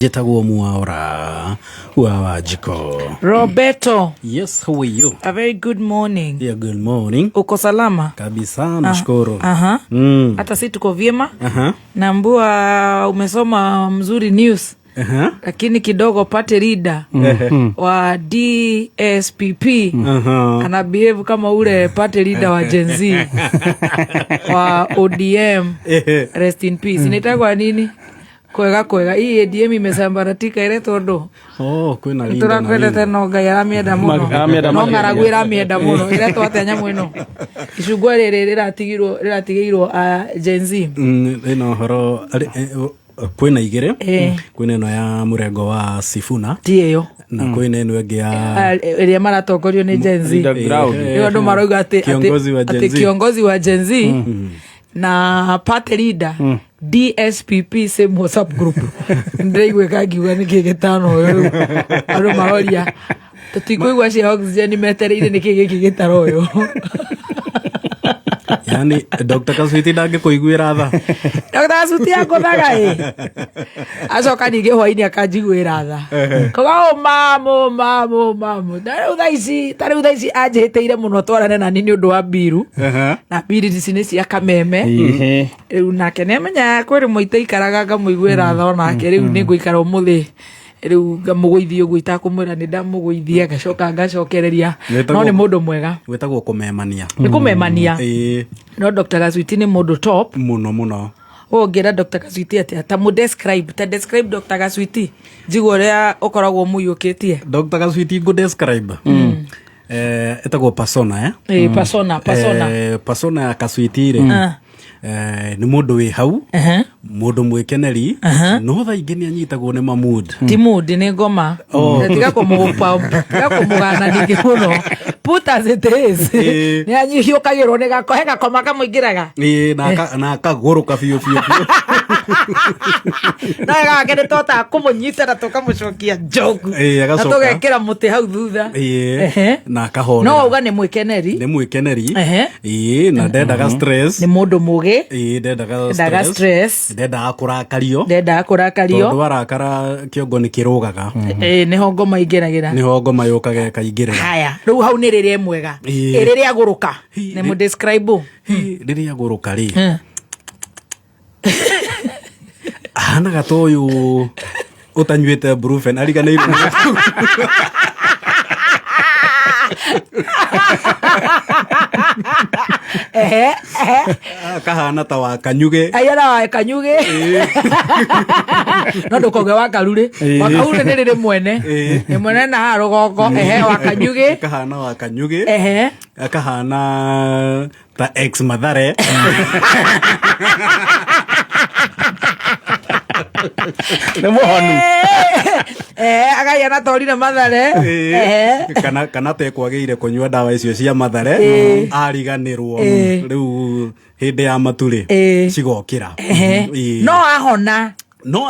Jetaguo Muaura Wajiko. Roberto. Yes, how are you? A very good morning. Yeah, good morning. Uko salama? Kabisa, nashukuru. Hata si tuko vyema. Naambua umesoma mzuri news. Lakini kidogo pate reader wa DSPP ana behave kama ule pate reader wa Gen Z wa ODM. Rest in peace. Nitagwa nini? Kwega hii ADM imesambaratika ile todo. Kwena linda. Turakwenda tena ngaya mienda muno. No ngaragwira mienda muno ile to atenya mwino. Icugwa rere riratigirwo Gen Z. Ino horo kwena igire. Kwena no ya murengo wa Sifuna. Tiyo. Na kwena eno ege ya ile maratokorio ni Gen Z. Iyo ndo maroga ate kiongozi wa Gen Z. Na party leader DSPP same WhatsApp group ndaiwe kagiwa nikigitano aro mahoria tutikuigwa cia oxygen metereire nikigiki gitaro yo. Yani Dr. Kaswiti ndage kuiguira tha. Dr. Kaswiti akothaga acoka ninge hwaini akanjiguira tha koga mamo tariu thaici anjihitiire muno twarane na nini undu wa biru na biru ici ni cia kameme riu nake nemenya kwiri muite ikaraga ngamuiguira tha onake riu ni nguikara umuthi riu ngamuguithia uguo itakumwira ni ndamuguithia ngacokereria no ni mundu mwega wetagwo kumemania ni kumemania no Dr. Kaswiti ni mundu top muno ngira Dr. Kaswiti ati ta describe Dr. Kaswiti jigo ria ukoragwo muyukitie Dr. Kaswiti go describe etagwo persona persona ya Kaswiti ri ni mundu wi hau mundu mwikeneri no tha ingĩ nĩanyitagwo nĩ mood ti mood ni ngoma tiga kumugana ningi muno put as it is ni anyihiũkagĩrwo nĩ gakohe gakoma kamũingĩraga na akaguruka biũ na gake nĩ tota kũmũnyita na tũkamũcokia njogu na tũgekĩra mũtĩ hau thutha na akahorera no uga nĩ mwĩkeneri na ndendaga stress nĩ mũndũ mũgĩ ndendaga stress ndendaga kũrakario tondũ arakara kĩongo nĩ kĩrũgaga nĩho ngoma ingĩragĩra nĩho ngoma yũkaga ĩkaingĩrĩra haya rĩu hau nĩ rĩrĩa mwega rĩrĩa agũrũka nĩ mu describe rĩrĩa agũrũka rĩ ahanaga ta ũyũ ũtanyuĩte brufen ariganĩirwo kahana ta wa kanyuge ayana wa kanyuge no ndukoge wa karure nĩ rĩrĩ mwene nĩ mwene na rũgongo wa kanyuge kahana wa kanyuge kahana ta ex Mathare nĩ mũhonu agaiana torire Mathare kana tekwagĩire kũnyua ndawa icio cia Mathare ariganĩrwo rĩu hĩndĩ ya maturĩ cigokĩra no ahona no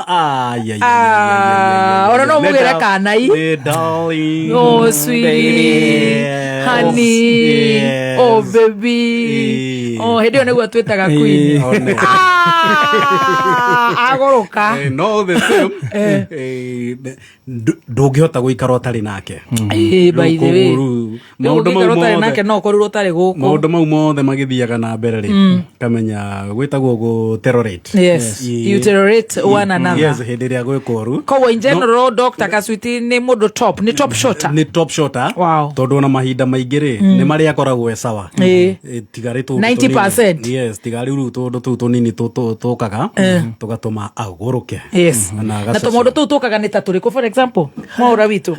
ona no mugere kanai darling oh sweetie honey oh baby hedio nĩguo twĩtaga queen agũrũka no the same ndũngĩhota gũikara ũtarĩ nake by the way maũndũ mau ũtarĩ nake no ũkorwo ũtarĩ gũkũ maũndũ mau mothe magĩthiaga na mbere rĩ kamenya gwĩtagwo gũ terrorate you terrorate one another yes hĩndĩ ĩrĩa gwĩkwo ũru koguo in general Dr. Kaswiti nĩ mũndũ top nĩ top shooter tondũ ona mahinda maingĩ rĩ nĩ marĩa akoragwo sawa tigarĩ tũ 90% yes tigarĩ rĩu tondũ tũu tũnini tũkaga tũgatũma agũrũke na tũmũndũ tũu tũkaga nĩ ta tũrĩkũ for example mwaũra witũ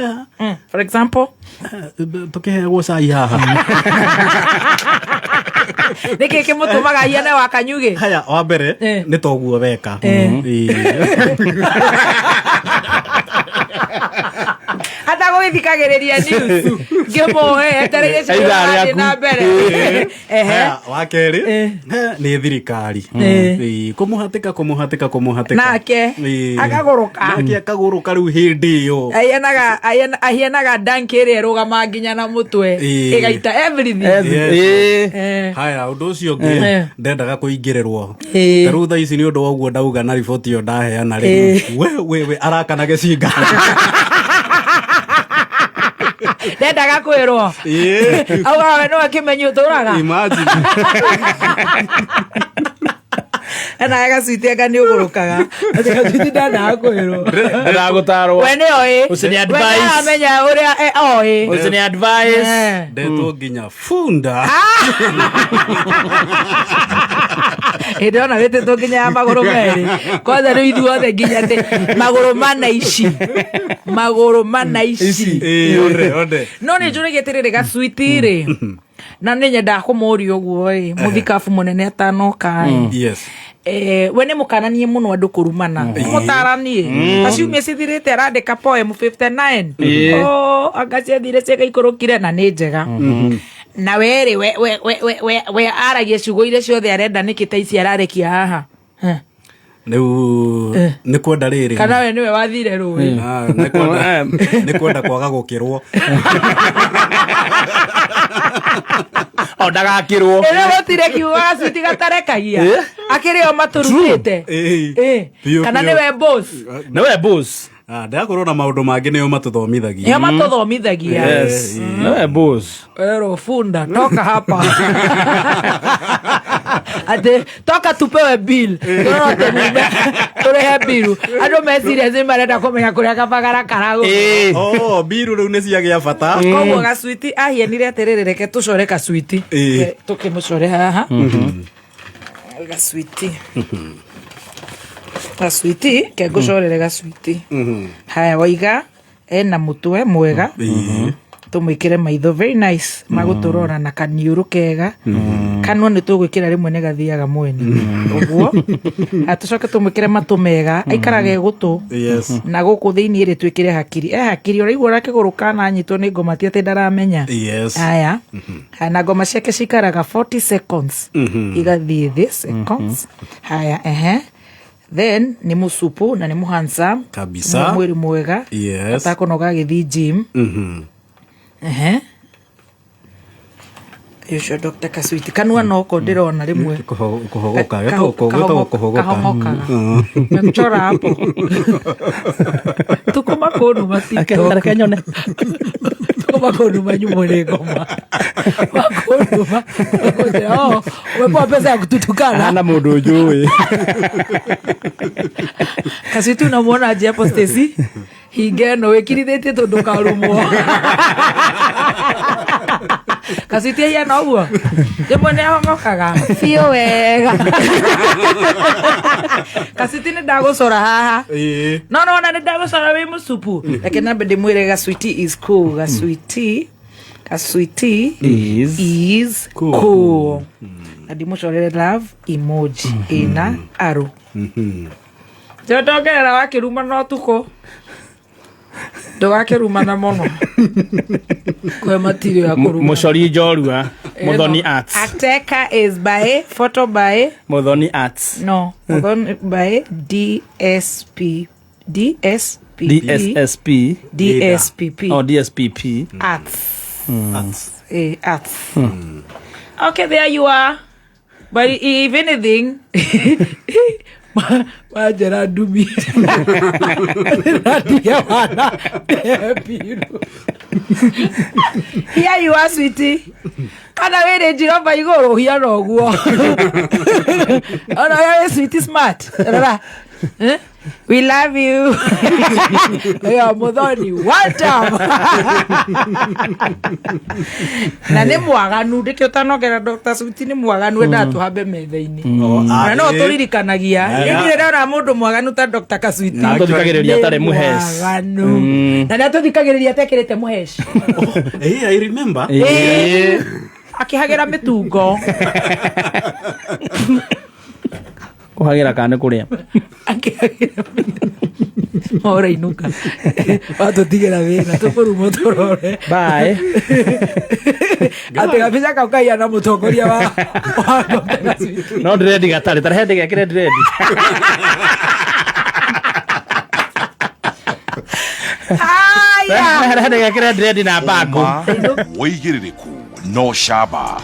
for example tũkĩheagwo cai haha nĩkĩ kĩmũtũmaga hiane wa kanyuge haya wa mbere nĩ toguo weka hata withikagiriria news ngimuhe etereire ciothe na mbere wa keri ni thirikari kumuhatika nake akaguruka riu hindi iyo ahienaga danki ĩrĩa ĩrũgama nginya na mũtwe ĩgaita everything. Haya undu ucio ngi ndendaga kuingĩrĩrwo tarũ thaa ici ni undu wa ũguo ndauga na riboti yo ndaheana rĩ we arakana gĩcinga ndendaga kwĩrwo auga we no akĩmenya ũtũraga imagine ana agaciti anga nĩ ũgũrũkaga agaciti ndendaga kwĩrwo ndagũtarwo we nĩ oĩ ũcini advice amenya ũrĩa oĩ ũcini advice ndetwo nginya funda ndona wĩtĩtwo nginya ya magũrũ merĩ kwanza rĩu ithuothe nginya magũrũ mana ici onde no nĩ njũrĩgĩte rĩrĩ gacwiti rĩ na nĩ nyendaga kũmũũria ũguo ĩ mũthikabu mũnene atanoka yes we nĩ mũkananie mũno andũ kũrumana mũtaranie aciumia cithirĩte arandĩka poem 59 anga ciathire ciagaikũrũkire na nĩ njega na we we aragia ciugo iria ciothe arenda nĩkĩ ta ici ararekia haha riu nĩ kwenda rĩrĩ kana we nĩwe wathire rũĩ nĩ kwenda kwaga gũkĩrwo ndagakĩrwo ĩrĩa gũtirĩ kiugo gacwiti gatarekagia akĩrĩ o matũrutĩte kana nĩwe boss nĩwe boss ndakorwo na maũndũ mangĩ nĩo matũthomithagia nĩwe boss ero funda toka hapa ate toka tupewe bill turehe bill andũ meciria zi marenda kũmenya kũrĩa kabagara karagũ bill rĩu nĩ ciagĩa bata koguo gacwiti ahienire atĩrĩrĩ reke tũcore gacwiti tũkĩmũcore haha gacwiti ke ngũcorere gacwiti haya waiga ena mũtwe mwega tumwikire maitho very nice magũtũrora na kaniũrũ kega kanua nĩ tũgwĩkĩra rĩmwe nĩ gathiaga mwene ũguo atũcoke tumwĩkire matũ mega aikaraga gũtũ na gũkũ thĩinĩ ĩrĩ twĩkĩre hakiri hakiri ũraigua ũrakĩgũrũ kananyitwo nĩ ngoma ti atĩ ndaramenya haya na ngoma ciake cikaraga 40 seconds igathiĩ thĩ seconds haya then nĩ mũcupu na nĩ mũhandsome kabisa mwĩrĩ mwega atakũnoga agĩthiĩ gym Yosho Dr. Kaswiti kanua noko ndĩrona rĩmwe kũhogoka mchora hapo tukuma kũnu matito kenyone tukuma kũnu manyumore ngoma makũnu wepo pesa ya kututukana na mũndũ njũĩ Kaswiti unamwona aje hapo Stacy hingeno wĩkirithĩtie tondũ karumwo Kaswiti ya no guo rĩmwe nĩ ahongokaga biũ wega Kaswiti nĩ ndagũcora haha no na nĩ ndagũcora wĩ mũcupu lakini nambe ndĩmwĩre Kaswiti is cool Kaswiti is cool na ndĩmũcorere love emoji ina arũ ndongerera wakĩruma no tukũ ndũgakĩrumana mũno kwe matirio ya kũruma mũcori njorua Muthoni Arts Ateka is by photo by Muthoni Arts Muthoni by DSPP Arts okay there you are but if anything Majera dumi Nadia wana Here you are sweetie Kana wele jiramba igoro hiya no guo Ono ya sweetie smart We love you Yo Muthoni one time Na nĩ mwaganu ndĩkĩ ũtanogera Dr. Sweetie nĩ mwaganu enda tũhambe metha-inĩ na no tũririkanagia rĩngĩ rĩrona mũndũ mwaganu ta Dr. Kaswiti na tũthikagĩrĩria atarĩ mũheci na nĩ tũthikagĩrĩria atekĩrĩte mũheci I remember akĩhagĩra mĩtungo kuhagira kana kuria akĩhagĩra ora inuka watu tigera wena tupuru motorore bye ate kabisa kaukai ana mutongoria wa no dread gatari tarahende gekire dread aya tarahende gekire dread na bango Woigiririku no shaba.